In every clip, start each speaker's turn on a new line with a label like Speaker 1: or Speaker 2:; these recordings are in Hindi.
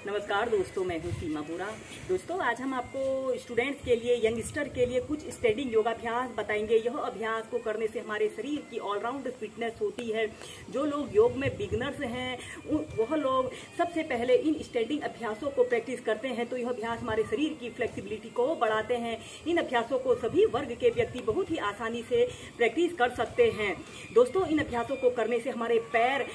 Speaker 1: नमस्कार दोस्तों, मैं हूं सीमा बोरा। दोस्तों, आज हम आपको स्टूडेंट्स के लिए, यंगस्टर के लिए कुछ स्टैंडिंग योगाभ्यास बताएंगे। यह अभ्यास को करने से हमारे शरीर की ऑलराउंड फिटनेस होती है। जो लोग योग में बिगनर्स हैं वह लोग सबसे पहले इन स्टैंडिंग अभ्यासों को प्रैक्टिस करते हैं, तो यह अभ्यास हमारे शरीर की फ्लेक्सिबिलिटी को बढ़ाते हैं। इन अभ्यासों को सभी वर्ग के व्यक्ति बहुत ही आसानी से प्रैक्टिस कर सकते हैं। दोस्तों, इन अभ्यासों को करने से हमारे पैर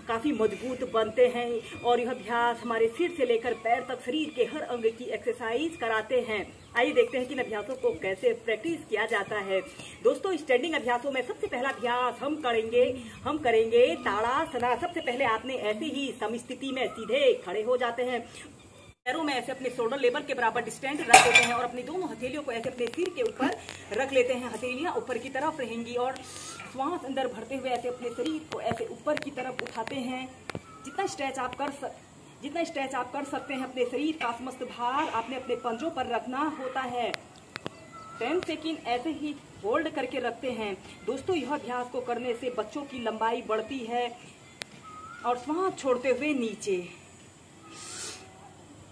Speaker 1: काफी मजबूत बनते हैं और यह अभ्यास हमारे सिर से लेकर पैर तक शरीर के हर अंग की एक्सरसाइज कराते हैं। आइए देखते हैं कि इन अभ्यासों को कैसे प्रैक्टिस किया जाता है। दोस्तों, स्टैंडिंग अभ्यासों में सबसे पहला अभ्यास हम करेंगे ताड़ासना। सबसे पहले आपने ऐसे ही समस्थिति में सीधे खड़े हो जाते हैं। पैरों में ऐसे अपने शोल्डर लेवल के बराबर डिस्टेंस रख लेते हैं और अपनी दोनों हथेलियों को ऐसे अपने सिर के ऊपर रख लेते हैं। हथेलियां ऊपर की तरफ रहेंगी और श्वास अंदर भरते हुए ऐसे अपने शरीर को ऐसे ऊपर की तरफ उठाते हैं। जितना स्ट्रेच आप कर सकते हैं, अपने शरीर का समस्त भार आपने अपने पंजों पर रखना होता है। 10 सेकंड ऐसे ही होल्ड करके रखते हैं। दोस्तों, यह अभ्यास को करने से बच्चों की लंबाई बढ़ती है। और श्वास छोड़ते हुए नीचे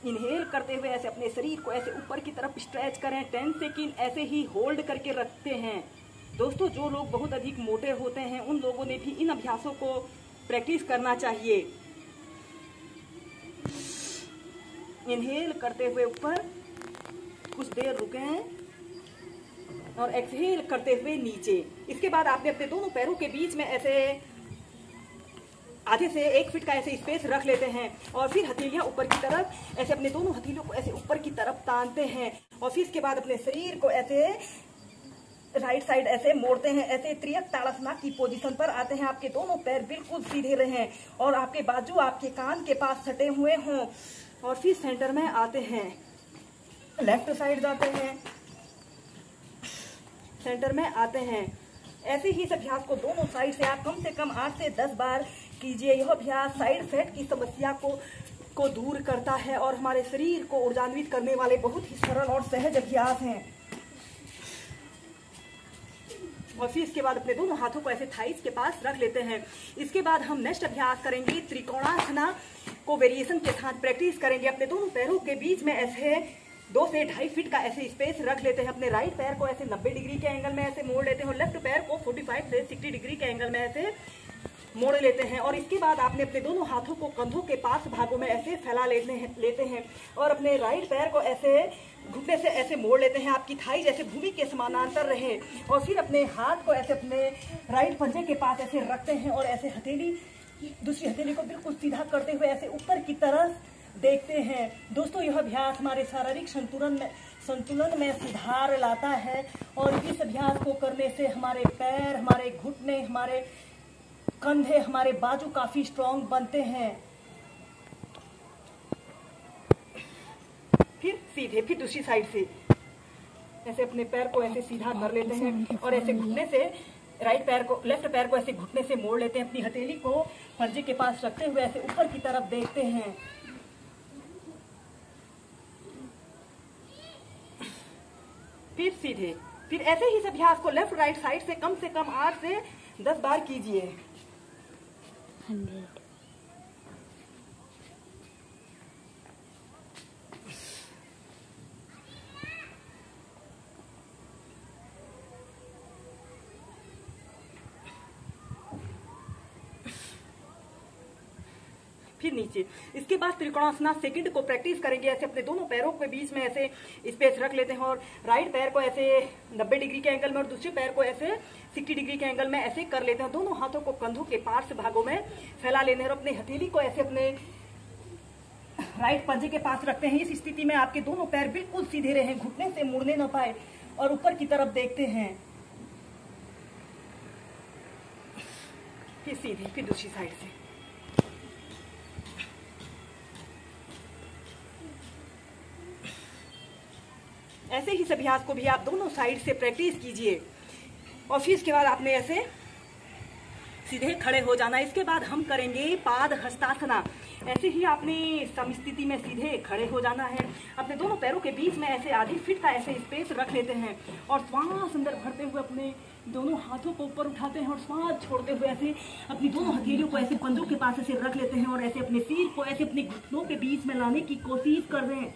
Speaker 1: इनहेल करते हुए ऐसे अपने शरीर को ऐसे ऊपर की तरफ स्ट्रेच करें। 10 सेकंड ऐसे ही होल्ड करके रखते हैं। दोस्तों, जो लोग बहुत अधिक मोटे होते हैं उन लोगों ने भी इन अभ्यासों को प्रैक्टिस करना चाहिए। इनहेल करते हुए ऊपर कुछ देर रुकें और एक्सहेल करते हुए नीचे। इसके बाद आपने अपने दोनों पैरों के बीच में ऐसे आधे से 1 फीट का ऐसे स्पेस रख लेते हैं और फिर हथेलियां ऊपर की तरफ ऐसे अपने दोनों हथेलियों को ऐसे ऊपर की तरफ तानते हैं और फिर इसके बाद अपने शरीर को ऐसे राइट साइड ऐसे मोड़ते हैं। ऐसे त्रियक ताड़ासना की पोजीशन पर आते हैं। आपके दोनों पैर बिल्कुल सीधे रहें और आपके बाजू आपके कान के पास सटे हुए हों और फिर सेंटर में आते हैं। लेफ्ट साइड जाते हैं, सेंटर में आते हैं। ऐसे ही इस अभ्यास को दोनों साइड से आप कम से कम 8 से 10 बार कीजिए। यह अभ्यास साइड फैट की समस्या को दूर करता है और हमारे शरीर को ऊर्जान्वित करने वाले बहुत ही सरल और सहज अभ्यास हैं। और फिर इसके बाद अपने दोनों हाथों को ऐसे थाइस के पास रख लेते हैं। इसके बाद हम नेक्स्ट अभ्यास करेंगे त्रिकोणासना को वेरिएशन के साथ प्रैक्टिस करेंगे। अपने दोनों पैरों के बीच में ऐसे 2 से 2.5 फीट का ऐसे स्पेस रख लेते हैं। अपने राइट पैर को ऐसे 90 डिग्री के एंगल में ऐसे मोड़ लेते हैं और लेफ्ट पैर को 45 से 60 डिग्री के एंगल में ऐसे मोड़ लेते हैं। और इसके बाद आपने अपने दोनों हाथों को कंधों के पास भागों में ऐसे फैला लेते हैं और अपने राइट पैर को ऐसे घुटने से ऐसे मोड़ लेते हैं। आपकी थाई जैसे भूमि के समानांतर रहे और फिर अपने हाथ को ऐसे अपने राइट पंजे के पास ऐसे रखते हैं और ऐसे दूसरी हथेली को बिल्कुल सीधा करते हुए ऐसे ऊपर की तरफ देखते हैं। दोस्तों, यह अभ्यास हमारे शारीरिक संतुलन में सुधार लाता है और इस अभ्यास को करने से हमारे पैर, हमारे घुटने, हमारे कंधे, हमारे बाजू काफी स्ट्रांग बनते हैं। फिर दूसरी साइड से ऐसे अपने पैर को ऐसे सीधा कर लेते हैं और ऐसे घुटने से लेफ्ट पैर को ऐसे घुटने से मोड़ लेते हैं। अपनी हथेली को पंजे के पास रखते हुए ऐसे ऊपर की तरफ देखते हैं। फिर सीधे। फिर ऐसे ही इस अभ्यास को लेफ्ट राइट साइड से कम 8 से 10 बार कीजिए।
Speaker 2: 100
Speaker 1: फिर नीचे। इसके बाद त्रिकोणासना सेकंड को प्रैक्टिस करेंगे। ऐसे अपने दोनों पैरों के बीच में ऐसे स्पेस रख लेते हैं और राइट पैर को ऐसे 90 डिग्री के एंगल में और दूसरे पैर को ऐसे 60 डिग्री के एंगल में ऐसे कर लेते हैं। दोनों हाथों को कंधों के पार्श्व भागों में फैला लेते हैं और अपने हथेली को ऐसे अपने राइट पंजे के पास रखते हैं। इस स्थिति में आपके दोनों पैर बिल्कुल सीधे रहें, घुटने से मुड़ने न पाए और ऊपर की तरफ देखते हैं। फिर सीधे। फिर दूसरी साइड से। ऐसे ही इस अभ्यास को भी आप दोनों साइड से प्रैक्टिस कीजिए और फिर इसके बाद आपने ऐसे सीधे खड़े हो जाना। इसके बाद हम करेंगे पाद हस्तासना। ऐसे ही आपने समस्थिति में सीधे खड़े हो जाना है। अपने दोनों पैरों के बीच में ऐसे आधी फीट का ऐसे स्पेस रख लेते हैं और श्वास अंदर भरते हुए अपने दोनों हाथों को ऊपर उठाते हैं और सांस छोड़ते हुए ऐसे अपनी दोनों हथेलियों को ऐसे कंधों के पास ऐसे रख लेते हैं और ऐसे अपने सिर को ऐसे अपने घुटनों के बीच में लाने की कोशिश कर रहे हैं।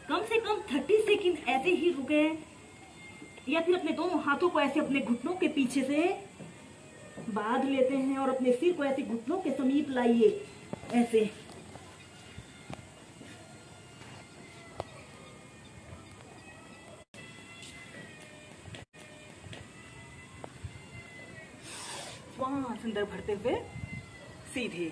Speaker 1: कम से कम 30 सेकंड ऐसे ही रुके, या फिर अपने दोनों हाथों को ऐसे अपने घुटनों के पीछे से बांध लेते हैं और अपने सिर को ऐसे घुटनों के समीप लाइए ऐसे। श्वास अंदर भरते हुए सीधे